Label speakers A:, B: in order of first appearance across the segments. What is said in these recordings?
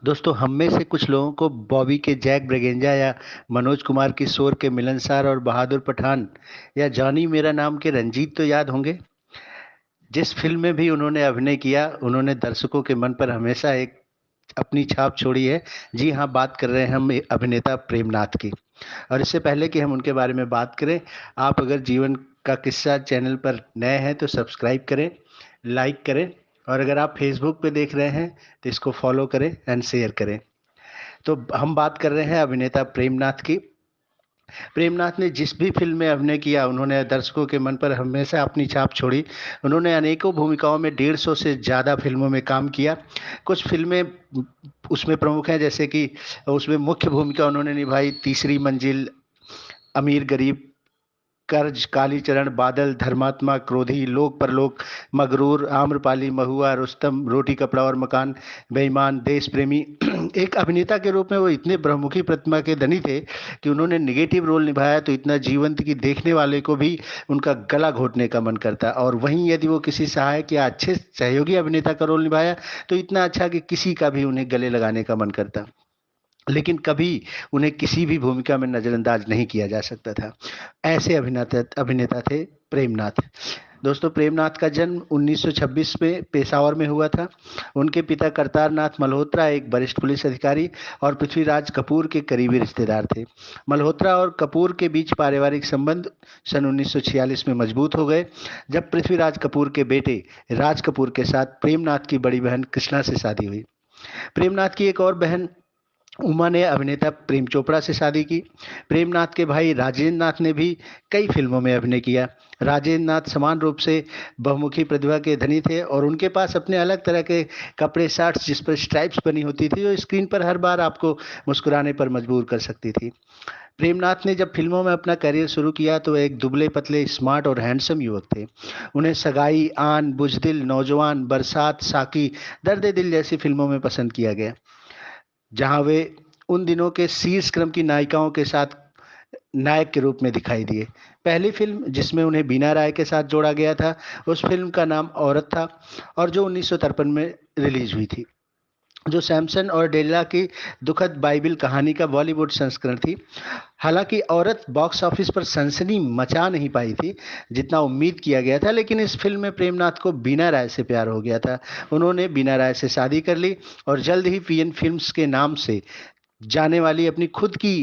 A: दोस्तों, हम में से कुछ लोगों को बॉबी के जैक ब्रेगेंजा या मनोज कुमार किशोर के मिलनसार और बहादुर पठान या जॉनी मेरा नाम के रंजीत तो याद होंगे। जिस फिल्म में भी उन्होंने अभिनय किया, उन्होंने दर्शकों के मन पर हमेशा एक अपनी छाप छोड़ी है। जी हाँ, बात कर रहे हैं हम अभिनेता प्रेमनाथ की। और इससे पहले कि हम उनके बारे में बात करें, आप अगर जीवन का किस्सा चैनल पर नए हैं तो सब्सक्राइब करें, लाइक करें, और अगर आप फेसबुक पे देख रहे हैं तो इसको फॉलो करें एंड शेयर करें। तो हम बात कर रहे हैं अभिनेता प्रेमनाथ की। प्रेमनाथ ने जिस भी फ़िल्म में अभिनय किया, उन्होंने दर्शकों के मन पर हमेशा अपनी छाप छोड़ी। उन्होंने अनेकों भूमिकाओं में 150 से ज़्यादा फ़िल्मों में काम किया। कुछ फ़िल्में उसमें प्रमुख हैं, जैसे कि उसमें मुख्य भूमिका उन्होंने निभाई तीसरी मंजिल, अमीर गरीब, कर्ज, कालीचरण, बादल, धर्मात्मा, क्रोधी, लोक परलोक, मगरूर, आम्रपाली, महुआ, रुस्तम, रोटी कपड़ा और मकान, बेईमान, देश प्रेमी। एक अभिनेता के रूप में वो इतने बहुमुखी प्रतिभा के धनी थे कि उन्होंने निगेटिव रोल निभाया तो इतना जीवंत कि देखने वाले को भी उनका गला घोटने का मन करता, और वहीं यदि वो किसी सहायक या अच्छे सहयोगी अभिनेता का रोल निभाया तो इतना अच्छा कि किसी का भी उन्हें गले लगाने का मन करता। लेकिन कभी उन्हें किसी भी भूमिका में नज़रअंदाज नहीं किया जा सकता था। ऐसे अभिनेता अभिनेता थे प्रेमनाथ। दोस्तों, प्रेमनाथ का जन्म 1926 में पेशावर में हुआ था। उनके पिता करतार नाथ मल्होत्रा एक वरिष्ठ पुलिस अधिकारी और पृथ्वीराज कपूर के करीबी रिश्तेदार थे। मल्होत्रा और कपूर के बीच पारिवारिक संबंध सन 1946 में मजबूत हो गए, जब पृथ्वीराज कपूर के बेटे राज कपूर के साथ प्रेमनाथ की बड़ी बहन कृष्णा से शादी हुई। प्रेमनाथ की एक और बहन उमा ने अभिनेता प्रेम चोपड़ा से शादी की। प्रेमनाथ के भाई राजेंद्र नाथ ने भी कई फिल्मों में अभिनय किया। राजेंद्र नाथ समान रूप से बहुमुखी प्रतिभा के धनी थे और उनके पास अपने अलग तरह के कपड़े, शर्ट्स जिस पर स्ट्राइप्स बनी होती थी, जो स्क्रीन पर हर बार आपको मुस्कुराने पर मजबूर कर सकती थी। प्रेमनाथ ने जब फिल्मों में अपना करियर शुरू किया तो एक दुबले पतले, स्मार्ट और हैंडसम युवक थे। उन्हें सगाई, आन, बुजदिल, नौजवान, बरसात, साकी, दर्द दिल जैसी फिल्मों में पसंद किया गया, जहां वे उन दिनों के शीर्ष क्रम की नायिकाओं के साथ नायक के रूप में दिखाई दिए। पहली फिल्म जिसमें उन्हें बीना राय के साथ जोड़ा गया था, उस फिल्म का नाम औरत था, और जो 1953 में रिलीज हुई थी, जो सैमसन और डेल्ला की दुखद बाइबिल कहानी का बॉलीवुड संस्करण थी। हालांकि औरत बॉक्स ऑफिस पर सनसनी मचा नहीं पाई थी जितना उम्मीद किया गया था, लेकिन इस फिल्म में प्रेमनाथ को बीना राय से प्यार हो गया था। उन्होंने बीना राय से शादी कर ली और जल्द ही पीएन फिल्म्स के नाम से जाने वाली अपनी खुद की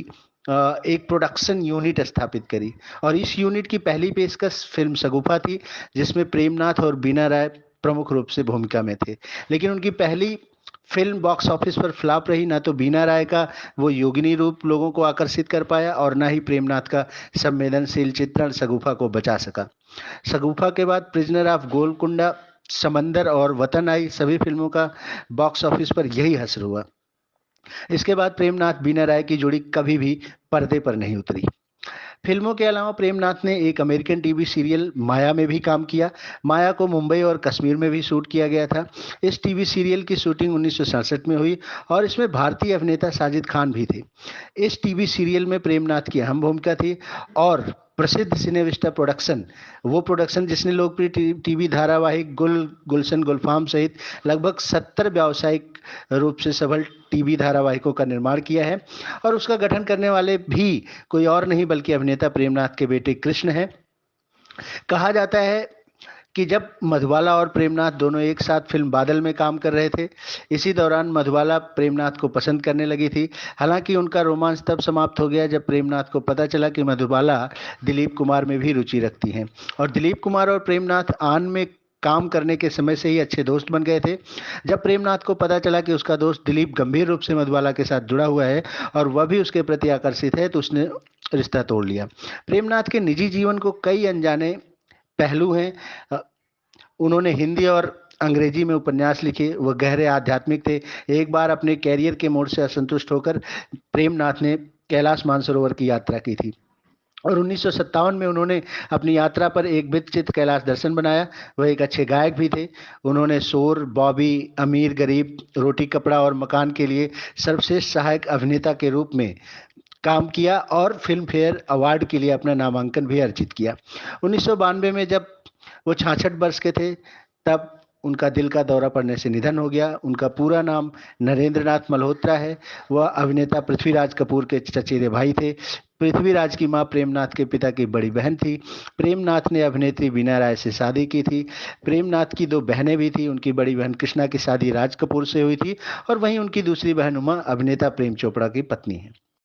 A: एक प्रोडक्शन यूनिट स्थापित करी, और इस यूनिट की पहली पेशकश फिल्म शगुफा थी, जिसमें प्रेमनाथ और बीना राय प्रमुख रूप से भूमिका में थे। लेकिन उनकी पहली फिल्म बॉक्स ऑफिस पर फ्लॉप रही। ना तो बीना राय का वो योगिनी रूप लोगों को आकर्षित कर पाया और ना ही प्रेमनाथ का संवेदनशील चित्रण शगुफा को बचा सका। शगुफा के बाद प्रिजनर ऑफ गोलकुंडा, समंदर और वतन आई सभी फिल्मों का बॉक्स ऑफिस पर यही हश्र हुआ। इसके बाद प्रेमनाथ बीना राय की जोड़ी कभी भी पर्दे पर नहीं उतरी। फिल्मों के अलावा प्रेमनाथ ने एक अमेरिकन टीवी सीरियल माया में भी काम किया। माया को मुंबई और कश्मीर में भी शूट किया गया था। इस टीवी सीरियल की शूटिंग 1967 में हुई और इसमें भारतीय अभिनेता साजिद खान भी थे। इस टीवी सीरियल में प्रेमनाथ की अहम भूमिका थी, और प्रसिद्ध सिनेविस्टा प्रोडक्शन, वो प्रोडक्शन जिसने लोकप्रिय टीवी धारावाहिक गुल, गुलशन, गुलफाम सहित लगभग 70 व्यावसायिक रूप से सफल टीवी धारावाहिकों का निर्माण किया है, और उसका गठन करने वाले भी कोई और नहीं बल्कि अभिनेता प्रेमनाथ के बेटे कृष्ण हैं। कहा जाता है कि जब मधुबाला और प्रेमनाथ दोनों एक साथ फिल्म बादल में काम कर रहे थे, इसी दौरान मधुबाला प्रेमनाथ को पसंद करने लगी थी। हालांकि उनका रोमांस तब समाप्त हो गया जब प्रेमनाथ को पता चला कि मधुबाला दिलीप कुमार में भी रुचि रखती हैं, और दिलीप कुमार और प्रेमनाथ आन में काम करने के समय से ही अच्छे दोस्त बन गए थे। जब प्रेमनाथ को पता चला कि उसका दोस्त दिलीप गंभीर रूप से मधुबाला के साथ जुड़ा हुआ है और वह भी उसके प्रति आकर्षित है, तो उसने रिश्ता तोड़ लिया। प्रेमनाथ के निजी जीवन को कई अनजाने पहलू हैं। उन्होंने हिंदी और अंग्रेजी में उपन्यास लिखे, वह गहरे आध्यात्मिक थे। एक बार अपने कैरियर के मोड़ से असंतुष्ट होकर प्रेमनाथ ने कैलाश मानसरोवर की यात्रा की थी, और 1957 में उन्होंने अपनी यात्रा पर एक वृत्तचित्र कैलाश दर्शन बनाया। वह एक अच्छे गायक भी थे। उन्होंने शोर, बॉबी, अमीर गरीब, रोटी कपड़ा और मकान के लिए सर्वश्रेष्ठ सहायक अभिनेता के रूप में काम किया और फिल्म फेयर अवार्ड के लिए अपना नामांकन भी अर्जित किया। 1992 में जब वो 66 वर्ष के थे, तब उनका दिल का दौरा पड़ने से निधन हो गया। उनका पूरा नाम नरेंद्र नाथ मल्होत्रा है। वह अभिनेता पृथ्वीराज कपूर के चचेरे भाई थे। पृथ्वीराज की मां प्रेमनाथ के पिता की बड़ी बहन थी। प्रेमनाथ ने अभिनेत्री बीना राय से शादी की थी। प्रेमनाथ की दो बहनें भी थी। उनकी बड़ी बहन कृष्णा की शादी राज कपूर से हुई थी और वहीं उनकी दूसरी बहन उमा अभिनेता प्रेम चोपड़ा की पत्नी है।